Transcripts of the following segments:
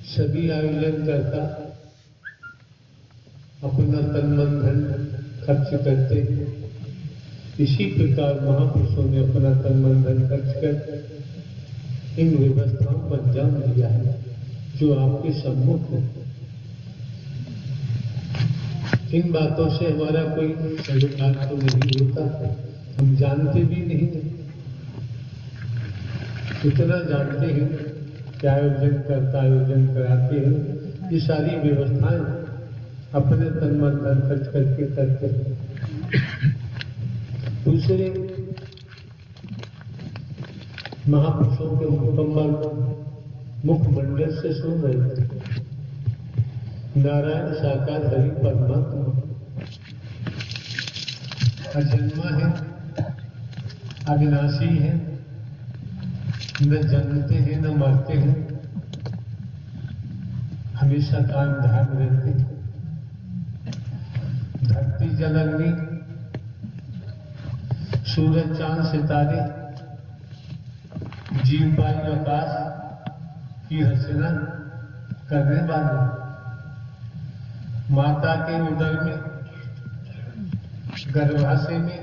सभी आयोजन करता अपना तन मन धन खर्च करते हैं। इसी प्रकार महापुरुषों ने अपना तन मन धन खर्च कर इन व्यवस्थाओं को अंजाम दिया है जो आपके सम्मुख है। इन बातों से हमारा कोई सरोकार तो नहीं होता, हम जानते भी नहीं है। इतना जानते हैं कि आयोजन कराते हैं, ये सारी व्यवस्थाएं अपने तन मन धन खर्च करके करते हैं। दूसरे महापुरुषों के मुखमंडल से सुन रहे थे, नारायण साकार हरि परमात्मा अजन्मा है, अविनाशी है, न जन्मते हैं न मरते हैं, हमेशा कायम धाम रहते हैं। धरती जल अग्नि सूरज चांद सितारे जीव वायु आकाश की रचना करने वाले, माता के उदर में गर्भाशय में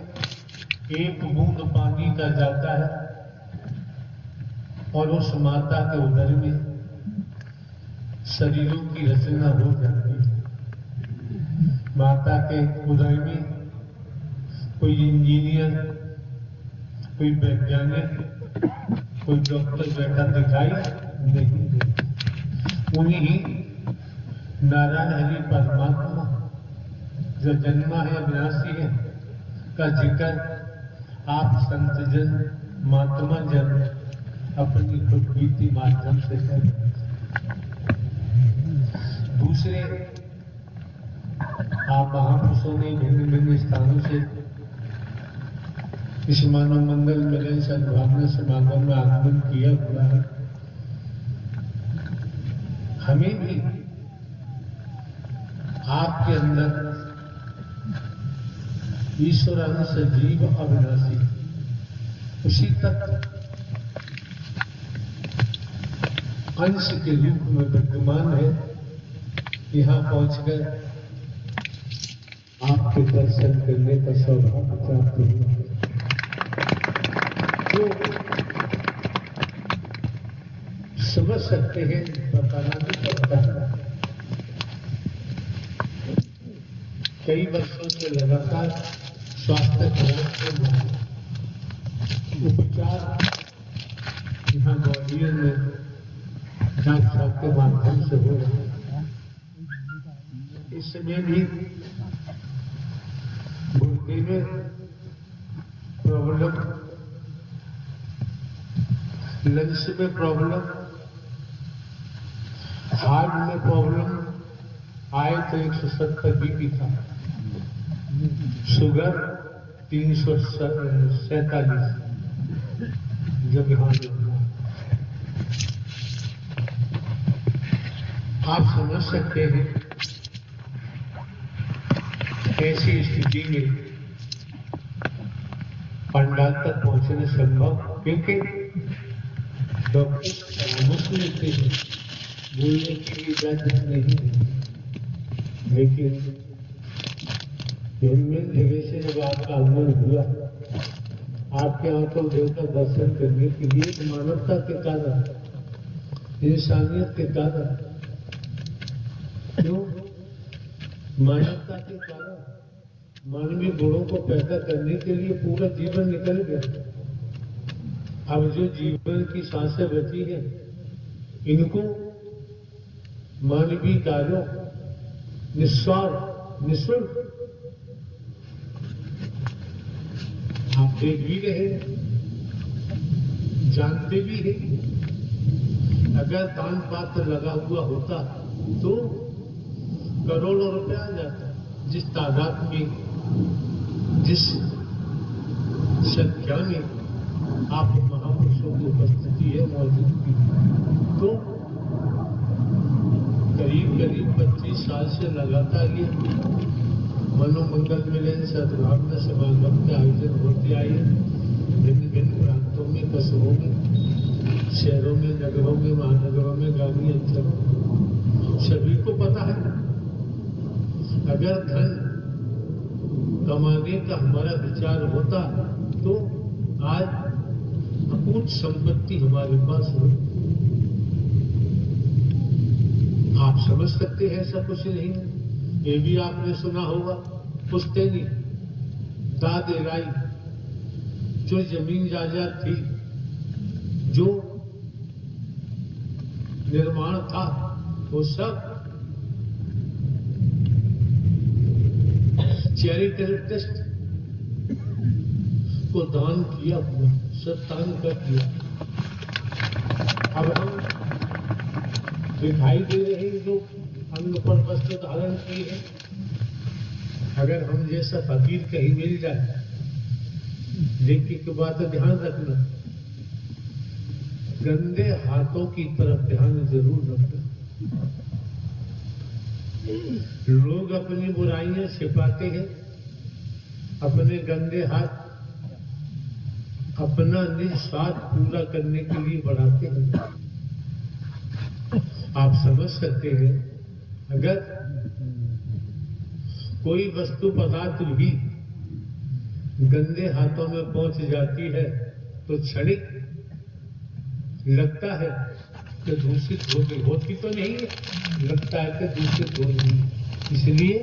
एक बूंद पानी का जाता है और उस माता के उदर में शरीरों की रचना हो जाती है। माता के उदर में कोई इंजीनियर, कोई वैज्ञानिक, कोई डॉक्टर बैठा दिखाई नहीं देता। उन्हीं नारायण हरि परमात्मा जो जन्मा है, अविनाशी है, का जिक्र आप संत जन, महात्मा जन अपनी खुद बीती माध्यम से करें। दूसरे आप महापुरुषों ने भिन्न भिन्न स्थानों से इस मानव मंगल मिलन सद्भावना समागम में आगमन किया हुआ है। हमें भी आपके अंदर ईश्वर अंश जीव अविनाशी उसी तक अंश के रूप में विद्यमान है। यहाँ पहुंचकर आपके दर्शन करने का सौभाग्य प्राप्त हुआ। जो समझ सकते हैं, बताना भी पड़ता है। कई वर्षों से लगातार स्वास्थ्य खराब के उपचार यहाँ ग्वालियर में डॉक्टर के माध्यम से हो रहा है। इसमें भी गुर्दे में प्रॉब्लम, लंग्स में प्रॉब्लम, हार्ट में प्रॉब्लम आए तो 170 बीपी था, शुगर 347 जब यहाँ आप समझ सकते हैं ऐसी स्थिति में पंडाल तक पहुंचना संभव, क्योंकि डॉक्टर परामर्श लेते हैं, बोलने की इजाजत नहीं है। लेकिन जगह से जब आपका आगमन हुआ, आपके आंखों देवता दर्शन करने के लिए मानवता के कारण, इंसानियत के कारण, क्यों मानवता के कारण, मानवीय गुणों को पैदा करने के लिए पूरा जीवन निकल गया। अब जो जीवन की सांसें बची है, इनको मानवीय कार्यों निस्वार्थ निःशुल्क आप देख भी रहे, जानते भी है। अगर दान पात्र लगा हुआ होता तो करोड़ों रुपया आ जाता। जिस तादाद में, जिस संख्या में आप महापुरुषों की उपस्थिति है, मौजूदगी, तो करीब 25 साल से लगातार ये मनोमंगल मिलन सद्भावना समागम के आयोजन होते आए। भिन्न भिन्न प्रांतों में, कस्बों में, शहरों में, नगरों में, महानगरों में, ग्रामीण अंचलों है। अगर धन कमाने का हमारा विचार होता तो आज अपूर्व संपत्ति हमारे पास हो। आप समझ सकते हैं ऐसा कुछ नहीं है। ये भी आपने सुना होगा, पुश्तैनी दादे राई जो जमीन जायदाद थी, जो निर्माण था, वो सब चैरिटेबल ट्रस्ट को दान किया हुआ, सब दान कर दिया। अब हम दिखाई दे रहे हैं जो अंग पर वस्त्र धारण किए हैं। अगर हम जैसा फकीर कहीं मिल जाए, देखने के बाद ध्यान रखना, गंदे हाथों की तरफ ध्यान जरूर रखना। लोग अपनी बुराइयां छिपाते हैं, अपने गंदे हाथ अपना निज स्वार्थ पूरा करने के लिए बढ़ाते हैं। आप समझ सकते हैं, अगर कोई वस्तु पदार्थ भी गंदे हाथों में पहुंच जाती है तो क्षणिक लगता है कि दूषित हो गई, होती तो नहीं है, लगता है कि दूषित हो गई। इसलिए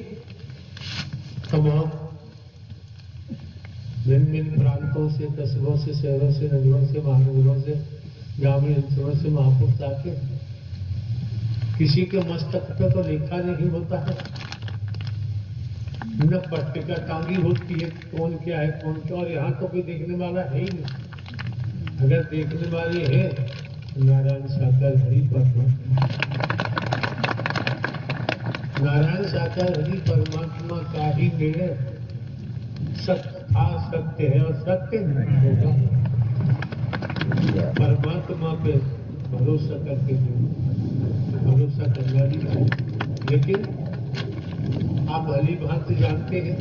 तमाम भिन्न प्रांतों से, कस्बों से, शहरों से, नगरों से, महानगरों से, ग्रामीण अंचलों से महापुरुष आके, किसी के मस्तक पे तो लिखा नहीं होता है, न पट्टिका टांगी होती है कौन क्या है कौन क्या, और यहाँ तो कोई देखने वाला है ही नहीं। अगर देखने वाले हैं तो नारायण साकार हरि परमात्मा, नारायण साकार हरि परमात्मा का ही निर्णय सत्य था, सत्य है और सत्य नहीं होगा। परमात्मा पे भरोसा करके भरोसा करना भी, लेकिन आप भली भांति जानते हैं,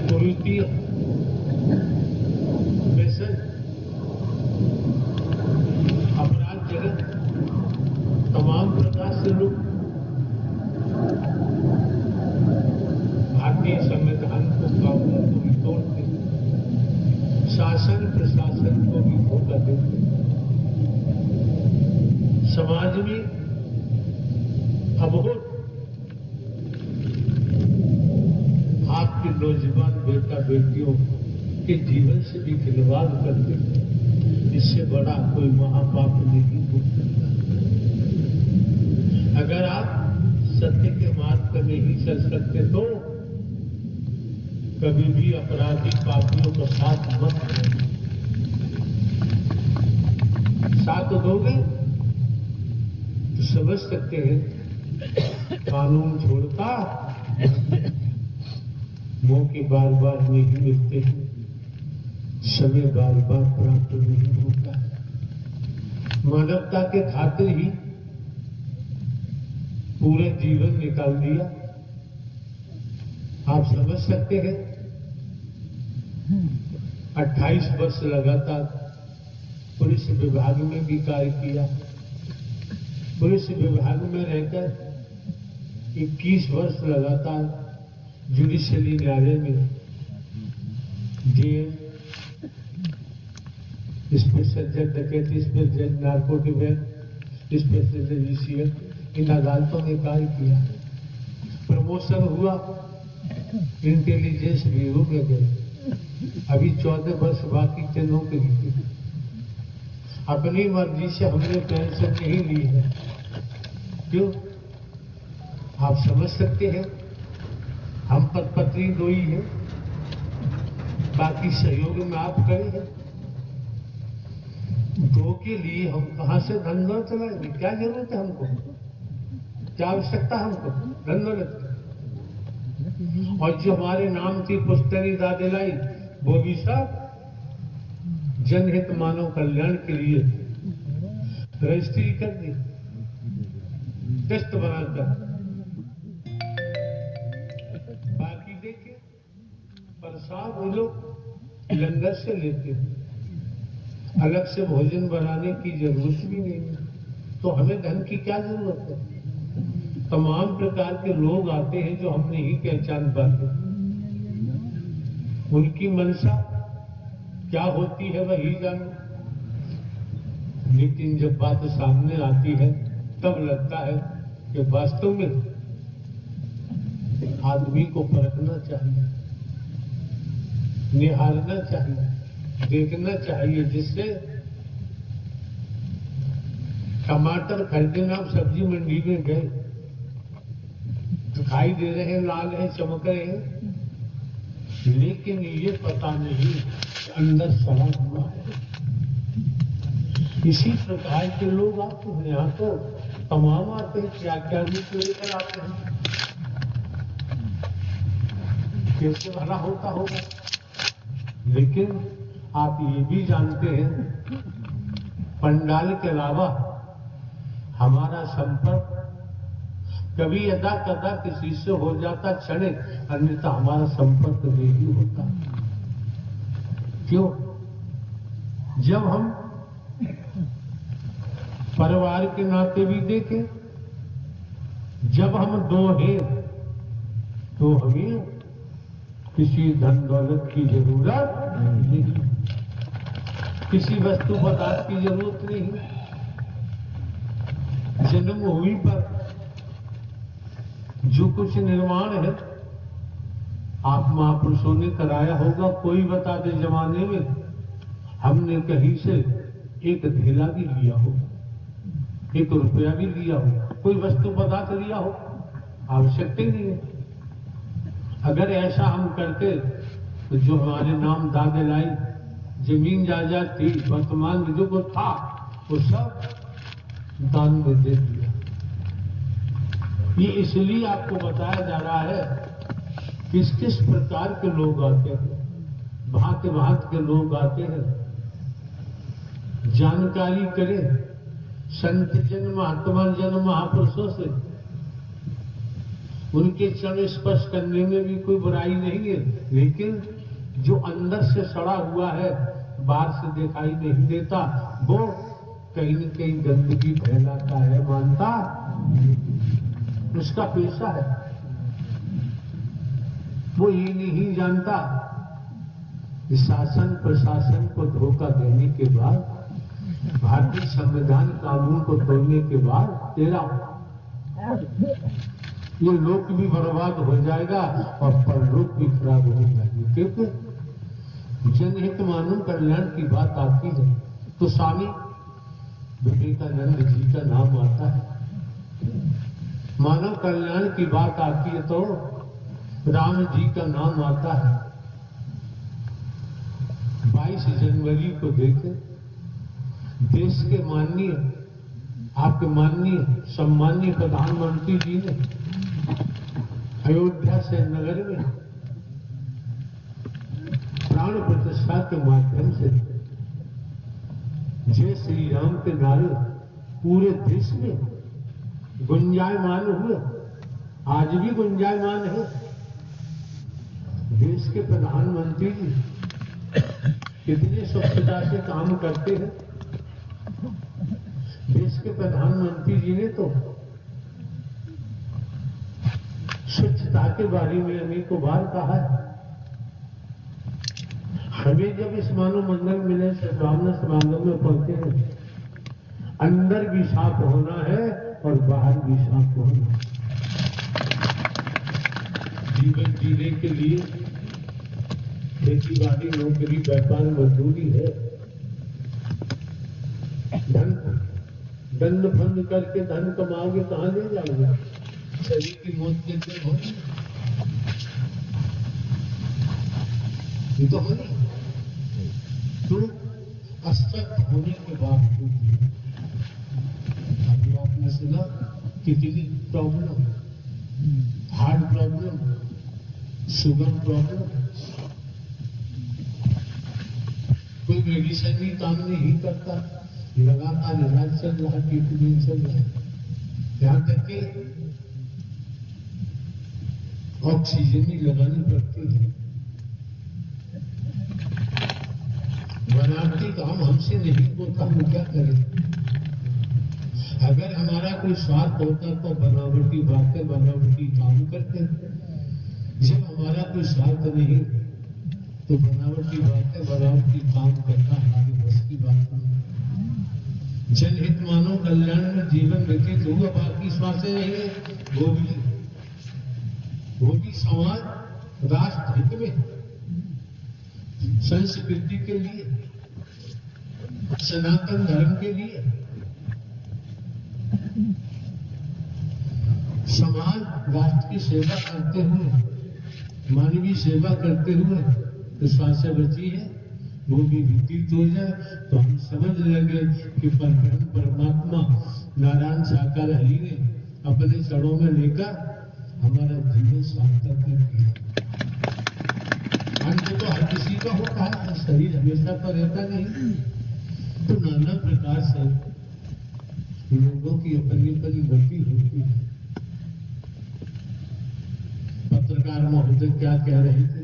कुरीति व्यसन अपराध जगत तमाम प्रकार से लोग भारतीय संविधान को, कानून को भी तोड़ते, शासन प्रशासन को भी धोखा देते। समाज में अबोध आपके नौजवान बेटा बेटियों के जीवन से भी खिलवाड़ करते, इससे बड़ा कोई महापाप नहीं हो सकता। अगर आप सत्य के मार्ग पर नहीं चल सकते तो कभी भी अपराधी पापियों का साथ मत दो। साथ दोगे तो समझ सकते हैं कानून छोड़ता, मौके बार बार नहीं मिलते हैं, समय बार बार प्राप्त नहीं होता। मानवता के खातिर ही पूरे जीवन निकाल दिया। आप समझ सकते हैं, 28 वर्ष लगातार पुलिस विभाग में भी कार्य किया। पुलिस विभाग में रहकर 21 वर्ष लगातार जुडिशियली न्यायालय में जेएम, स्पेशल जज डकैती, स्पेशल जज नार्कोटिक एक्ट, स्पेशल जज ईसीएल, इन अदालतों में कार्य किया। प्रमोशन हुआ, इंटेलिजेंस ब्यूरो में गए। अभी 14 वर्ष बाकी थे नौकरी के। अपनी मर्जी से हमने पेंशन नहीं ली है। क्यों? आप समझ सकते हैं, हम पत्नी दो ही है, बाकी सहयोग में आप खड़े हैं। दो के लिए हम कहां से धन दौलत चलाएंगे? क्या जरूरत है हमको? क्या आवश्यकता हमको धन दौलत? और जो हमारे नाम थी पुश्तैनी दादे लाई, वो भी सब जनहित मानव कल्याण के लिए रजिस्ट्री कर दी, टेस्ट बनाकर। बाकी देखे प्रसाद वो लोग लंगर से लेते हैं, अलग से भोजन बनाने की जरूरत भी नहीं है। तो हमें धन की क्या जरूरत है? तमाम प्रकार के लोग आते हैं जो हम नहीं पहचान पाते। उनकी मनसा क्या होती है वही जानो, लेकिन जब बात सामने आती है तब लगता है कि वास्तव में आदमी को परखना चाहिए, निहारना चाहिए, देखना चाहिए। जिससे टमाटर खरीदना, आप सब्जी मंडी में गए, दिखाई दे रहे हैं, लाल है, चमक रहे हैं, लेकिन ये पता नहीं अंदर सड़ा हुआ है। इसी प्रकार के लोग आते हैं, यहाँ तो तमाम आते हैं, क्या क्या रूप लेकर आते हैं, कैसे भला होता होगा। लेकिन आप ये भी जानते हैं, पंडाल के अलावा हमारा संपर्क कभी यदा कदा किसी से हो जाता क्षणिक, अन्यथा हमारा संपर्क नहीं होता। क्यों? जब हम परिवार के नाते भी देखें, जब हम दो हैं तो हमें किसी धन दौलत की जरूरत नहीं, किसी वस्तु पदार्थ की जरूरत नहीं। जन्मभूमि पर जो कुछ निर्माण है आप महापुरुषों ने कराया होगा। कोई बता दे जमाने में हमने कहीं से एक ढेला भी लिया हो, 1 रुपया भी लिया हो, कोई वस्तु पदार्थ लिया हो, आवश्यकता ही नहीं है। अगर ऐसा हम करते तो जो हमारे नाम दादे लाई जमीन जायदाद थी, वर्तमान में जो कुछ था वो सब दान में दे दिया। ये इसलिए आपको बताया जा रहा है किस किस प्रकार के लोग आते हैं, भांति भांति के लोग आते हैं। जानकारी करें संत जन, महात्मा जन, महापुरुषों से, उनके चरण स्पर्श करने में भी कोई बुराई नहीं है। लेकिन जो अंदर से सड़ा हुआ है, बाहर से दिखाई नहीं देता, वो कहीं न कहीं गंदगी फैलाता है, मानता उसका पेशा है। वो ये नहीं जानता कि शासन प्रशासन को धोखा देने के बाद, भारतीय संविधान कानून को तोड़ने के बाद तेरा ये लोक भी बर्बाद हो जाएगा और परलोक भी खराब हो जाएगी। क्योंकि जनहित मानव कल्याण की बात आती है तो स्वामी विवेकानंद जी का नाम आता है, मानव कल्याण की बात आती है तो राम जी का नाम आता है। 22 जनवरी को देखें, देश के माननीय, आपके माननीय सम्माननीय प्रधानमंत्री जी ने अयोध्या से नगर में प्राण प्रतिष्ठा के माध्यम से जय श्री राम के नारे पूरे देश में गुंजायमान हुए, आज भी गुंजायमान है। देश के प्रधानमंत्री जी कितने स्वच्छता से काम करते हैं। देश के प्रधानमंत्री जी ने तो स्वच्छता के बारे में अनेकों बार कहा है। हमें जब इस मानव मंडल मिले सद्भावना समागम में पहुंचे हैं, अंदर भी साफ होना है और बाहर भी साफ होना है। जीवन जीने के लिए खेती बाड़ी, नौकरी, व्यापार, मजदूरी है। धन दंड फंड करके धन कमाओगे, कहां ले जाओगे? शरीर की मौत के दिन हो, ये तो हो नहीं। तो अस्वस्थ होने के बावजूद अभी आपने सुना कितनी problem, heart problem, sugar problem, कोई मेडिसिन भी काम नहीं करता, लगातार इलाज चल रहा है, ट्रीटमेंट चल रहा है, यहाँ तक कि ऑक्सीजन भी लगानी पड़ती है। बनावटी काम हमसे नहीं होता, हम क्या करें? अगर हमारा कोई स्वार्थ होता तो बनावटी बातें बनावटी काम करते। जब हमारा कोई स्वार्थ नहीं तो बनावटी बातें बनावटी काम करना हमारी बस की बात नहीं। जनहित मानव कल्याण में जीवन व्यतीत हुआ, बाकी स्वास्थ्य नहीं है, वो भी समाज राष्ट्र हित में, संस्कृति के लिए, सनातन धर्म के लिए। समाज राष्ट्र की सेवा करते हुए, मानवीय सेवा करते हुए तो स्वास्थ्य बची है, वो भी व्यतीत हो जाए तो हम समझ लेंगे कि परब्रह्म परमात्मा नारायण साकार हरि ने अपने चरणों में लेकर हमारा जीवन सार्थक किया। अंत तो हर किसी का होता है, शरीर हमेशा तो रहता नहीं। तो नाना प्रकार से लोगों की अपनी अपनी गति होती है। पत्रकार महोदय क्या कह रहे थे,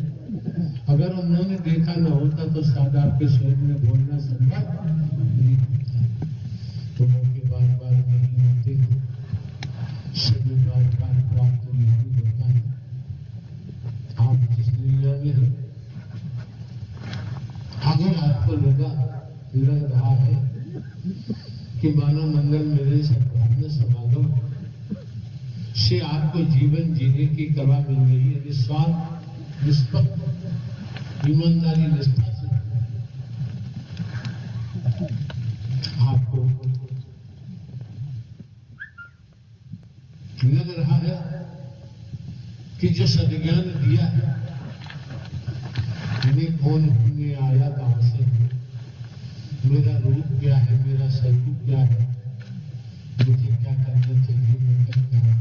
अगर उन्होंने देखा न होता तो शायद आपके शरीर में बोलना संभव नहीं होता। तो मौके बार बार नहीं होते, समय बार बार प्राप्त नहीं होता है। आप जिस दुनिया में हैं, अगर आपको लग रहा है कि मानव मंगल मेरे सद्भावना समागम से आपको जीवन जीने की कला मिल रही है, निस्वार्थ निष्पक्ष ईमानदारी निष्ठा से आपको लग रहा है कि जो सद्ज्ञान दिया है, मैं कौन होने आया, कहां से, मेरा रूप क्या है, मेरा स्वरूप क्या है, मुझे क्या करना चाहिए, मैं क्या करूं।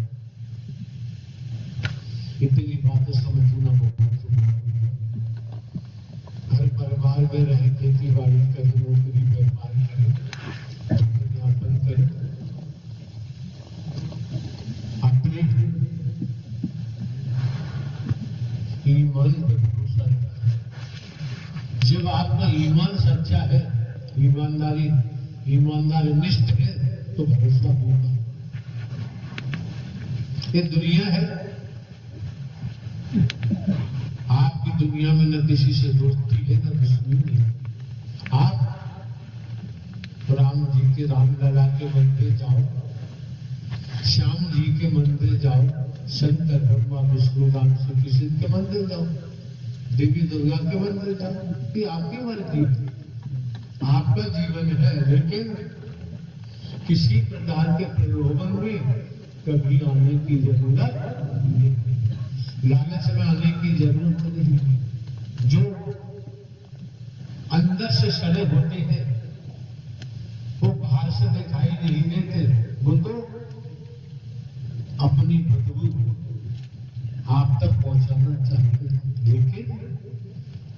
इतनी बातें समझना बहुत जरूरी है। घर परिवार में रहे, खेती बाड़ी करें, नौकरी व्यापार करें, अध्यापन करें, अपने ईमान पर भरोसा रखा है। जब आपका ईमान सच्चा है, ईमानदारी निष्ठ है, तो भरोसा होगा। ये दुनिया है, आपकी दुनिया में न किसी से दोस्ती है न दुश्मनी है। आप राम जी के रामलला के मंदिर जाओ, श्याम जी के मंदिर जाओ, शंकर ब्रह्मा विष्णु राम श्री कृष्ण के मंदिर जाओ, देवी दुर्गा के मंदिर जाओ, ये आपकी मर्जी है, आपका जीवन है। लेकिन किसी प्रकार के प्रलोभन में कभी आने की जरूरत नहीं, लालच में आने की जरूरत नहीं। जो अंदर से सड़े होते हैं वो बाहर से दिखाई नहीं देते, वो तो अपनी बदबू आप तक पहुंचाना चाहते हैं। लेकिन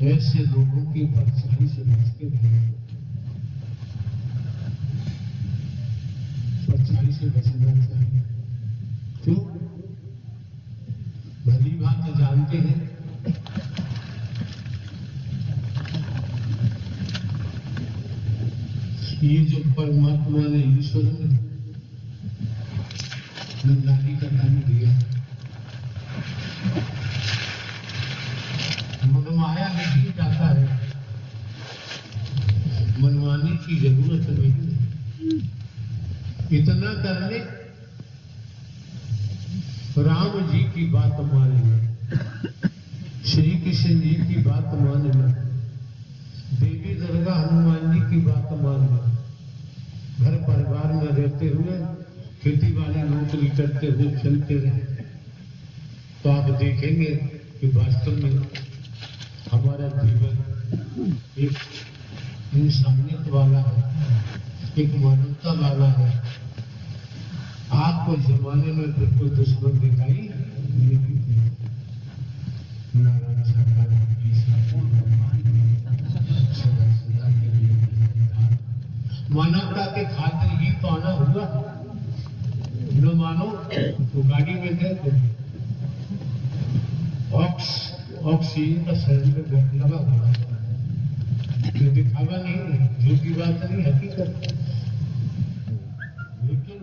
ऐसे लोगों की परछाई से बच के रहें, परछाई से बचना चाहिए। क्यों? भली बात जानते हैं ये जो परमात्मा ने, ईश्वर ने नंदानी का धन दिया, मनमाया नहीं जाता है, मनवाने की जरूरत नहीं है। इतना करने राम जी की बात मान लें, श्री कृष्ण जी की बात मान लें, देवी दुर्गा हनुमान जी की बात मान लें, घर परिवार में रहते हुए, खेती बाड़ी नौकरी करते हुए चलते रहे, तो आप देखेंगे कि वास्तव में हमारा जीवन एक इंसानियत वाला है, एक मानवता वाला है। आपको जमाने में फिर कोई दुश्मन दिखाई नहीं देगा। नारायण साकार मानवता के खातिर ही तो आना हुआ। न मानो तो गाड़ी में गए तो ऑक्सीजन का सिलेंडर लगा हुआ, दिखावा नहीं, झूठी बात नहीं, हकीकत। लेकिन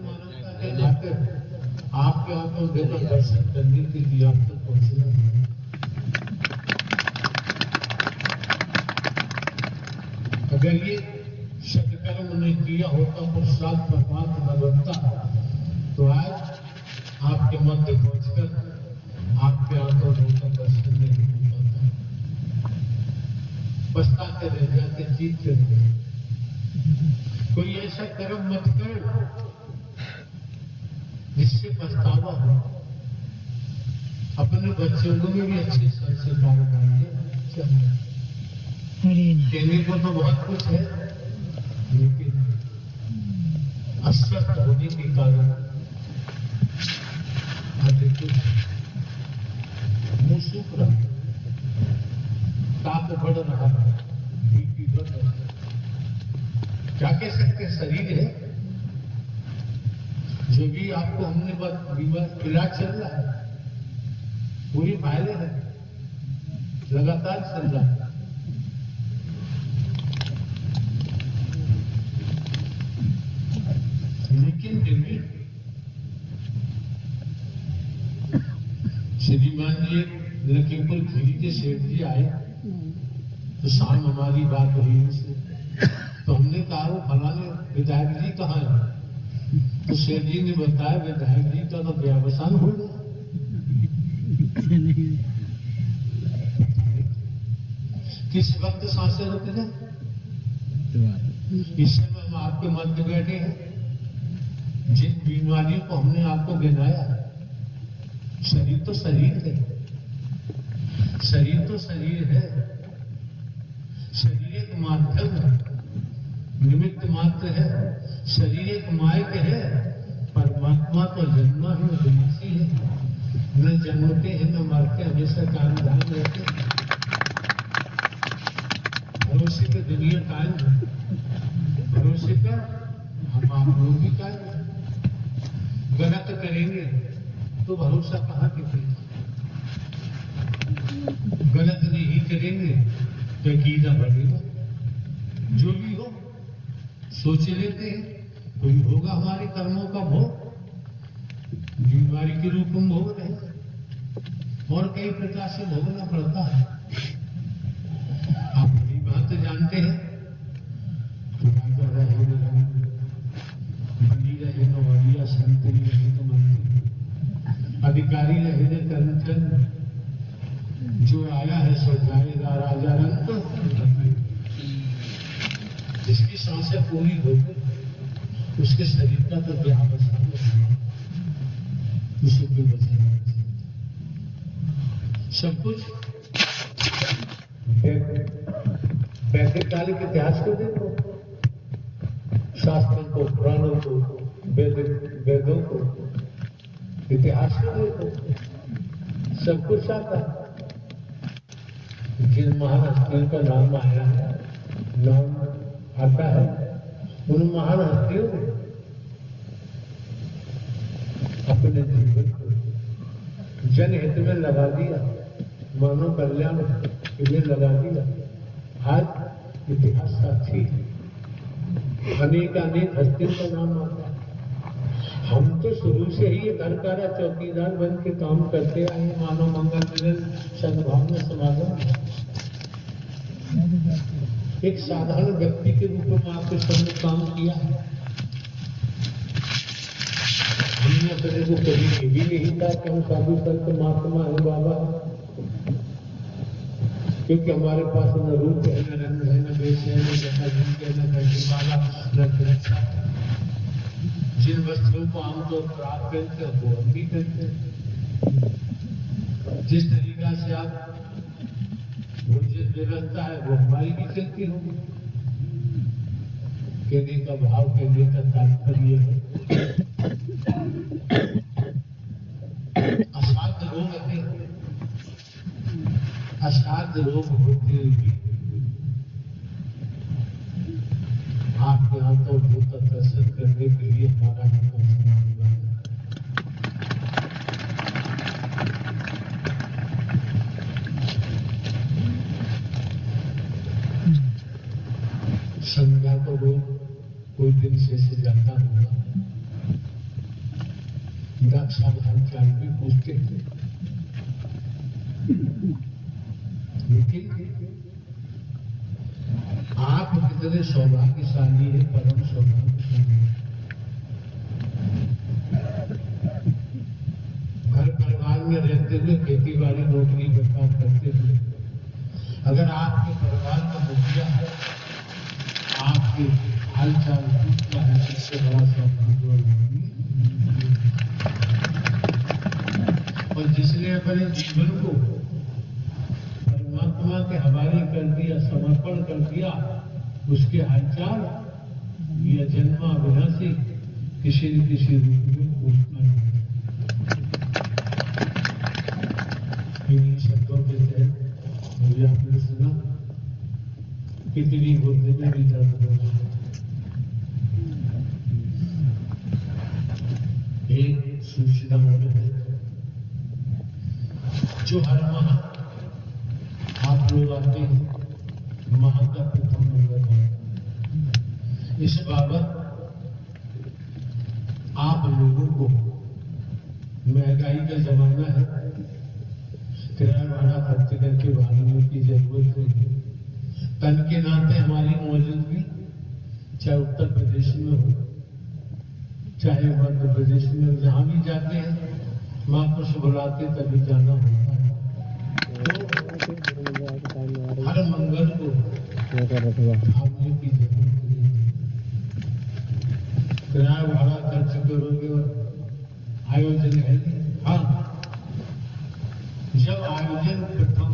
खाते खाते आपके आंखों देकर दर्शन करने के लिए आप तक पहुंचना है। अगर ये सत्कर्म नहीं किया होता, पुरुषार्थ परमात्मा न बनता, तो आज आपके मध्य पहुंचकर आपके आंखों धोकर दर्शन नहीं हो पाता। पछताते रह जाते, चीखते रह जाते। कोई ऐसा कर्म मत करो जिससे पछतावा हो। अपने बच्चों को भी अच्छे संस्कार डालिए। कहने को तो बहुत कुछ है, लेकिन अस्वस्थ होने के कारण अधिक मुंह सूख रहा, ताप बढ़ रहा, बीपी बढ़ रहा। क्या कह सकते, शरीर है। जो भी आपको हमने बीमार इलाज चल रहा है, पूरी फायदे है, लगातार चल रहा है। लेकिन भी श्रीमान जी लखीमपुर खीरी के सेठ जी आए, तो शाम हमारी बात हुई उनसे। तो हमने कहा वो फलाने विधायक जी कहाँ है? तो सेठ जी ने बताया विधायक जी का तो व्यावसान हो गया। किस वक्त सांसें रुक जाए? इस समय हम आपके मध्य बैठे हैं। जिन बीमारियों को हमने आपको गिनाया, शरीर तो शरीर है, शरीर तो शरीर है। शरीर एक माध्यम है, निमित्त मात्र है। शरीर एक मायक है, परमात्मा तो जन्मा है, विनाशी है। न जन्मते हैं न मरते, हमेशा काम धाम रहते हैं। भरोसे पे दुनिया कायम है, भरोसे पर हम आप लोग भी कायम है। गलत करेंगे तो भरोसा कहाँ टिकेगा? गलत नहीं करेंगे तो कीड़ा बढ़ेगा। जो भी हो सोच लेते हैं, कोई होगा हमारे कर्मों का भोग, बीमारी के रूप में भोग रहे, और कई प्रकार से भोगना पड़ता है। आप बड़ी बात जानते हैं, राजा रहे बनी रहे न वरिया, संतरी रहे न मंत्री, अधिकारी रहे न कर्मचंद, जो आया है सो जाएगा राजा रंग। जिसकी सांसें पूरी हो गई, उसके शरीर का तो क्या अवस्था है, उसे कोई बचाना नहीं चाहता। सब कुछ वैदिक काल के इतिहास को देखो, शास्त्रों को, पुराणों को, वेदों को, इतिहास को देखो, सब कुछ आता है। जिन महान हस्तियों का नाम आया है, नाम आता है, उन महान हस्तियों ने अपने जीवन को जनहित में लगा दिया, मानव कल्याण के लिए लगा दिया। आज इतिहास साक्षी है, अनेक हस्तियों का नाम आता है। हम तो शुरू से ही घर का चौकीदार बन के काम करते आए, मानव मंगल मिलन सद्भावना समागम। एक साधारण व्यक्ति के रूप में आपके सामने काम किया है। हमने अपने को कभी ये भी नहीं कहा कि हम साधु संत महात्मा है, बाबा है, क्योंकि हमारे पास न रूप है, न रंग है, न वेश है, न जटा झुमके, न गंजमाला, न सुरक्षा। जिन वस्त्रों को आमतौर पर आप पहनते हैं वो हम भी पहनते हैं। जिस तरीका से आप भोजन व्यवस्था है वो हमारी भी चलती होगी। कहने का भाव, कहने का तात्पर्य है, असाध्य रोग है, असाध्य रोग होते हुए आपके हाथों को दर्शन करने के लिए हमारा ही पहुंचना होगा। संध्या को रोज कोई दिन से जाता होगा, डॉक्टर हालचाल भी पूछते थे, लेकिन आप कितने सौभाग्यशाली है, परम सौभाग्यशाली है। घर परिवार में रहते हुए खेती बाड़ी नौकरी व्यापार करते हुए अगर आपके परिवार का मुखिया है, आपके हालचाल पूछता है, इससे बड़ा सौभाग्य नहीं। और जिसने अपने जीवन को परमात्मा के हवाले कर दिया, समर्पण कर दिया, उसके हालचाल यह जन्मा विनाशी किसी न किसी रूप में पूछता है। इन्हीं शब्दों के तहत मुझे आपने सुना कितनी गुर्दे में भी दर्द हो रहा है। एक सूचना है जो हर माह आप लोग आते हैं, माह का प्रथम मंगलवार। इस बाबत आप लोगों को, महंगाई का जमाना है, किराया भाड़ा खर्च करके भागने की जरूरत नहीं। तन के नाते हमारी मौजूदगी चाहे उत्तर प्रदेश में हो, चाहे मध्य प्रदेश में हो, जहां भी जाते हैं महापुरुष बुलाते तभी जाना होता है। तो हर मंगल को भागने की जरूरत नहीं। किराया भाड़ा खर्च करोगे और आयोजन है। हाँ, जब आयोजन प्रथम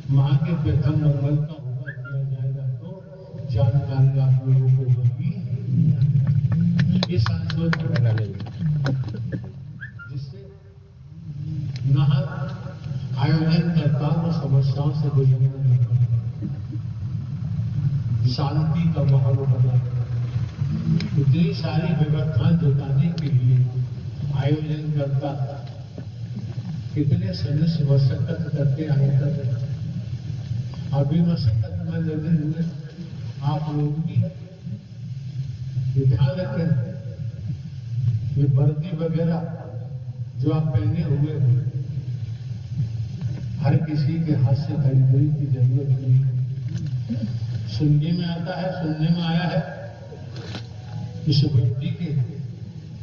माह के प्रथम मंगल का होगा किया जाएगा तो जानकारी आप लोगों को होगी। ये संशोधन जिससे न आयोजन करता वो समस्याओं से गुजरना नहीं पड़ता, शांति का माहौल बना। इतनी सारी व्यवस्था जुटाने के लिए आयोजन करता कितने सदस्य मशक्कत करते आए तक अभी मशक्कत में लगे हुए आप लोग भी ध्यान रखें। ये वर्दी वगैरह जो आप पहने हुए हैं हर किसी के हाथ से खरीदने की जरूरत नहीं है। सुनने में आता है, सुनने में आया है इस वर्दी के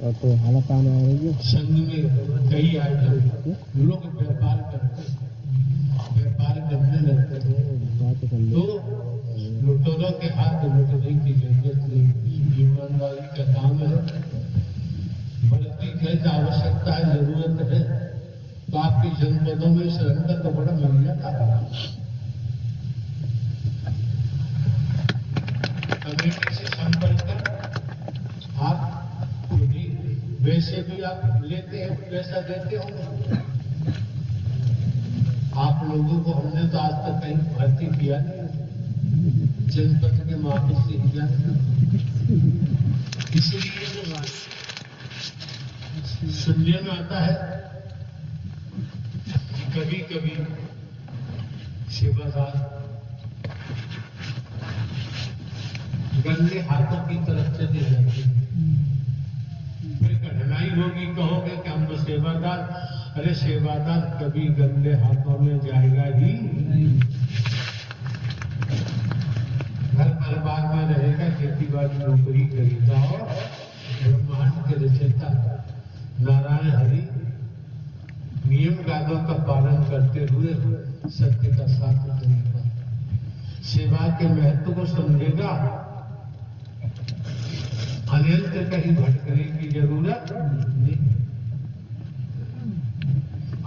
तो हालत आने आ रही है। संघ में कई आयोजन लोग व्यापार करते, व्यापार करने लगते हैं तो लुटेरों के हाथ लुटने की जरूरत नहीं। ईमानदारी का काम है, बल्कि खर्च आवश्यकता है, जरूरत है तो आपकी जनपदों में सिलेंडर तो बड़ा महंगा था। कमेटी से संपर्क कर आप वैसे भी आप लेते हैं, पैसा देते होंगे। आप लोगों को हमने तो आज तक कहीं भर्ती किया नहीं, जनपद के महापुरुष से ही जाते। इसलिए सुनने में आता है कभी कभी सेवादार गंदे हाथों की तरफ चले जाते हैं। फिर कठिनाई होगी, कहोगे कि हम तो सेवादार। अरे सेवादार कभी गंदे हाथों में जाएगा ही नहीं। घर परिवार में रहेगा, खेती बाड़ी नौकरी करेगा और ब्रह्मांड के रचयिता नारायण हरि नियम कायदों का पालन करते हुए सत्य का साथ करेगा, सेवा के महत्व को समझेगा। अन्यत्र कहीं भटकने की जरूरत नहीं।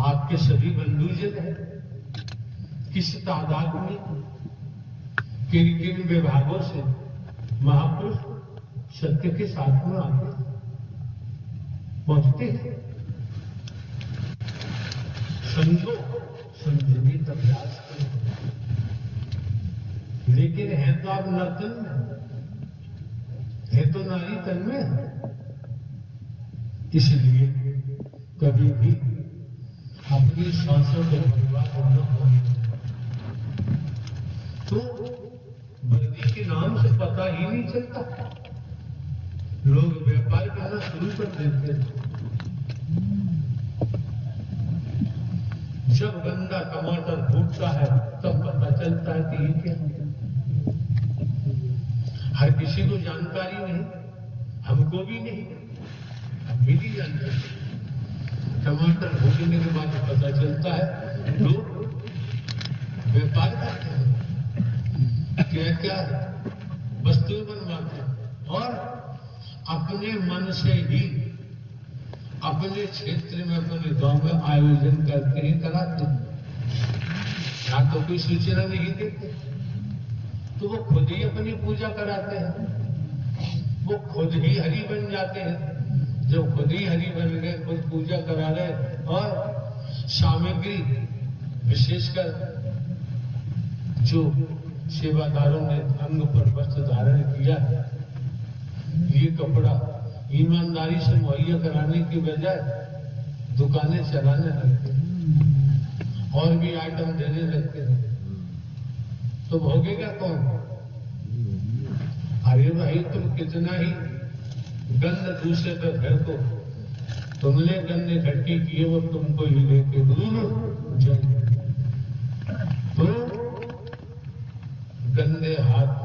आपके सभी बंधुजन हैं, किस तादाद में किन किन विभागों से महापुरुष सत्य के साथ में आते पहुंचते हैं। समझो, समझने का प्रयास करो। लेकिन है तो आप नर्तन में, है तो नारी तन में। इसलिए कभी भी अपनी सांसों को बर्बाद न हो तो वर्दी के नाम से पता ही नहीं चलता, लोग व्यापार करना शुरू कर देते हैं। जब गंदा टमाटर फूटता है तब पता चलता है कि ये क्या है। हर किसी को जानकारी नहीं, हमको भी नहीं, हम भी नहीं जानते। टमाटर भूनने के बाद पता चलता है, लोग व्यापार करते हैं, क्या क्या वस्तुएं बनवाते हैं और अपने मन से ही अपने क्षेत्र में, अपने गांव में आयोजन करके ही कराते हैं। या तो कोई सूचना नहीं देते, तो वो खुद ही अपनी पूजा कराते हैं, वो खुद ही हरि बन जाते हैं। जब खुद ही हरि बन गए, खुद पूजा करा रहे और सामग्री विशेषकर जो सेवादारों ने अंग पर वस्त्र धारण किया, ये कपड़ा ईमानदारी से मुहैया कराने की बजाय दुकानें चलाने लगते हैं और भी आइटम देने लगते हैं, तो भोगेगा कौन? अरे भाई, तुम कितना ही गंद दूसरे पर घर को तुमने गंद इकट्ठी किए, वो तुमको ही लेके दूर जाए। तो गंदे हाथ